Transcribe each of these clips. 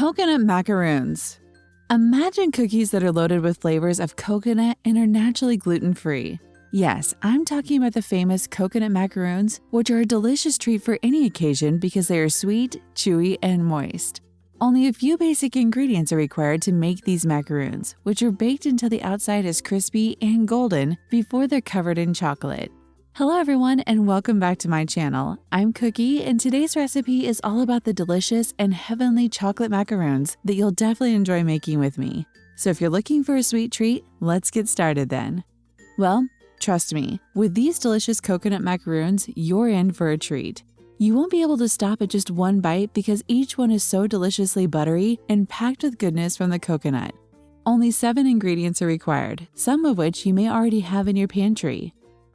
Coconut macaroons. Imagine cookies that are loaded with flavors of coconut and are naturally gluten-free. Yes, I'm talking about the famous coconut macaroons, which are a delicious treat for any occasion because they are sweet, chewy, and moist. Only a few basic ingredients are required to make these macaroons, which are baked until the outside is crispy and golden before they're covered in chocolate. Hello everyone and welcome back to my channel. I'm Cookie and today's recipe is all about the delicious and heavenly chocolate macaroons that you'll definitely enjoy making with me. So if you're looking for a sweet treat, let's get started then. Well, trust me, with these delicious coconut macaroons, you're in for a treat. You won't be able to stop at just one bite because each one is so deliciously buttery and packed with goodness from the coconut. Only 7 ingredients are required, some of which you may already have in your pantry.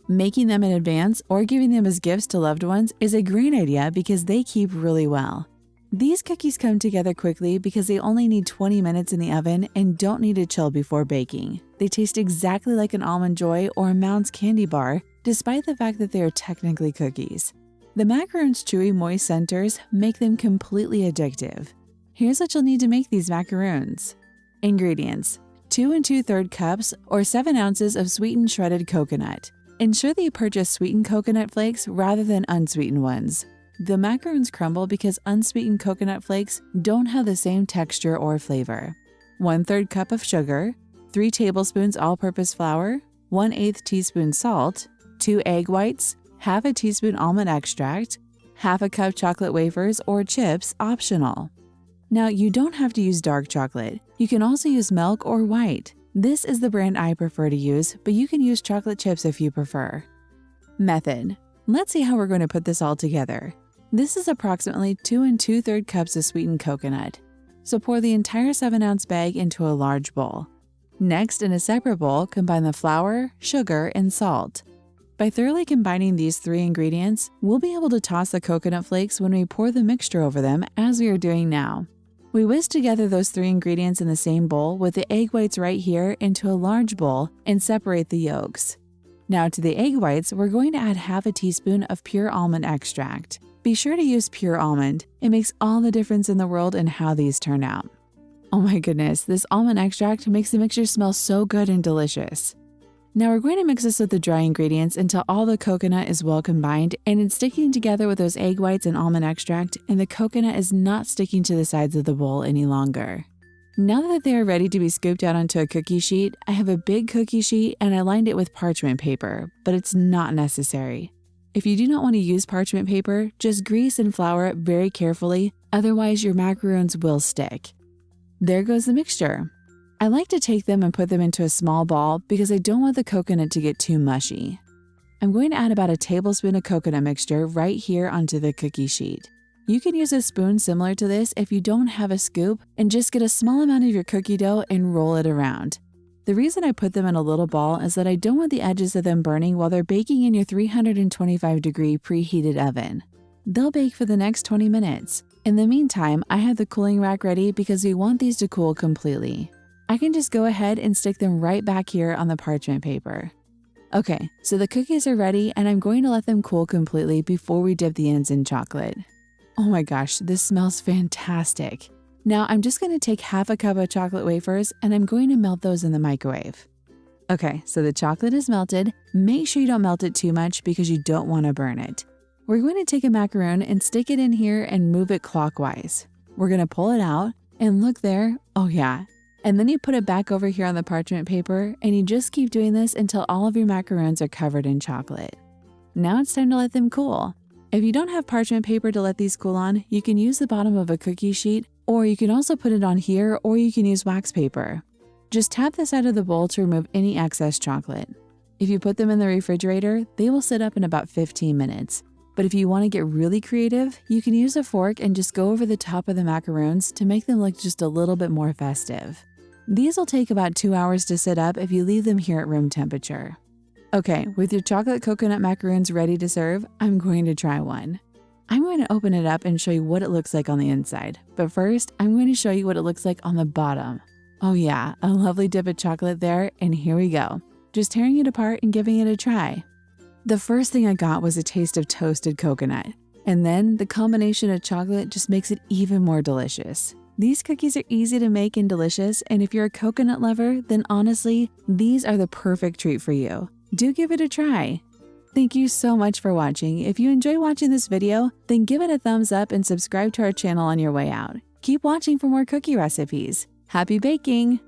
Making them in advance or giving them as gifts to loved ones is a great idea because they keep really well. These cookies come together quickly because they only need 20 minutes in the oven and don't need to chill before baking. They taste exactly like an Almond Joy or a Mounds candy bar, despite the fact that they are technically cookies. The macaroons' chewy, moist centers make them completely addictive. Here's what you'll need to make these macaroons. Ingredients: 2 2/3 cups or 7 ounces of sweetened shredded coconut. Ensure that you purchase sweetened coconut flakes rather than unsweetened ones. The macaroons crumble because unsweetened coconut flakes don't have the same texture or flavor. 1/3 cup of sugar, 3 tablespoons all-purpose flour, 1/8 teaspoon salt, 2 egg whites, half a teaspoon almond extract, half a cup chocolate wafers or chips optional. Now you don't have to use dark chocolate. You can also use milk or white. This is the brand I prefer to use, but you can use chocolate chips if you prefer. Method. Let's see how we're going to put this all together. This is approximately 2 2/3 cups of sweetened coconut. So pour the entire 7-ounce bag into a large bowl. Next, in a separate bowl, combine the flour, sugar, and salt. By thoroughly combining these 3 ingredients, we'll be able to toss the coconut flakes when we pour the mixture over them as we are doing now. We whisk together those 3 ingredients in the same bowl with the egg whites right here into a large bowl and separate the yolks. Now to the egg whites, we're going to add half a teaspoon of pure almond extract. Be sure to use pure almond. It makes all the difference in the world in how these turn out. Oh my goodness, this almond extract makes the mixture smell so good and delicious. Now we're going to mix this with the dry ingredients until all the coconut is well combined and it's sticking together with those egg whites and almond extract, and the coconut is not sticking to the sides of the bowl any longer. Now that they are ready to be scooped out onto a cookie sheet, I have a big cookie sheet and I lined it with parchment paper, but it's not necessary. If you do not want to use parchment paper, just grease and flour it very carefully, otherwise your macaroons will stick. There goes the mixture. I like to take them and put them into a small ball because I don't want the coconut to get too mushy. I'm going to add about a tablespoon of coconut mixture right here onto the cookie sheet. You can use a spoon similar to this if you don't have a scoop and just get a small amount of your cookie dough and roll it around. The reason I put them in a little ball is that I don't want the edges of them burning while they're baking in your 325-degree preheated oven. They'll bake for the next 20 minutes. In the meantime, I have the cooling rack ready because we want these to cool completely. I can just go ahead and stick them right back here on the parchment paper. Okay, so the cookies are ready and I'm going to let them cool completely before we dip the ends in chocolate. Oh my gosh, this smells fantastic. Now I'm just going to take half a cup of chocolate wafers and I'm going to melt those in the microwave. Okay, so the chocolate is melted. Make sure you don't melt it too much because you don't want to burn it. We're going to take a macaroon and stick it in here and move it clockwise. We're going to pull it out and look there. Oh yeah. And then you put it back over here on the parchment paper and you just keep doing this until all of your macaroons are covered in chocolate. Now it's time to let them cool. If you don't have parchment paper to let these cool on, you can use the bottom of a cookie sheet, or you can also put it on here, or you can use wax paper. Just tap the side of the bowl to remove any excess chocolate. If you put them in the refrigerator, they will sit up in about 15 minutes. But if you want to get really creative, you can use a fork and just go over the top of the macaroons to make them look just a little bit more festive. These will take about 2 hours to sit up if you leave them here at room temperature. Okay, with your chocolate coconut macaroons ready to serve, I'm going to try one. I'm going to open it up and show you what it looks like on the inside. But first, I'm going to show you what it looks like on the bottom. Oh yeah, a lovely dip of chocolate there, and here we go. Just tearing it apart and giving it a try. The first thing I got was a taste of toasted coconut. And then the combination of chocolate just makes it even more delicious. These cookies are easy to make and delicious, and if you're a coconut lover, then honestly, these are the perfect treat for you. Do give it a try. Thank you so much for watching. If you enjoy watching this video, then give it a thumbs up and subscribe to our channel on your way out. Keep watching for more cookie recipes. Happy baking!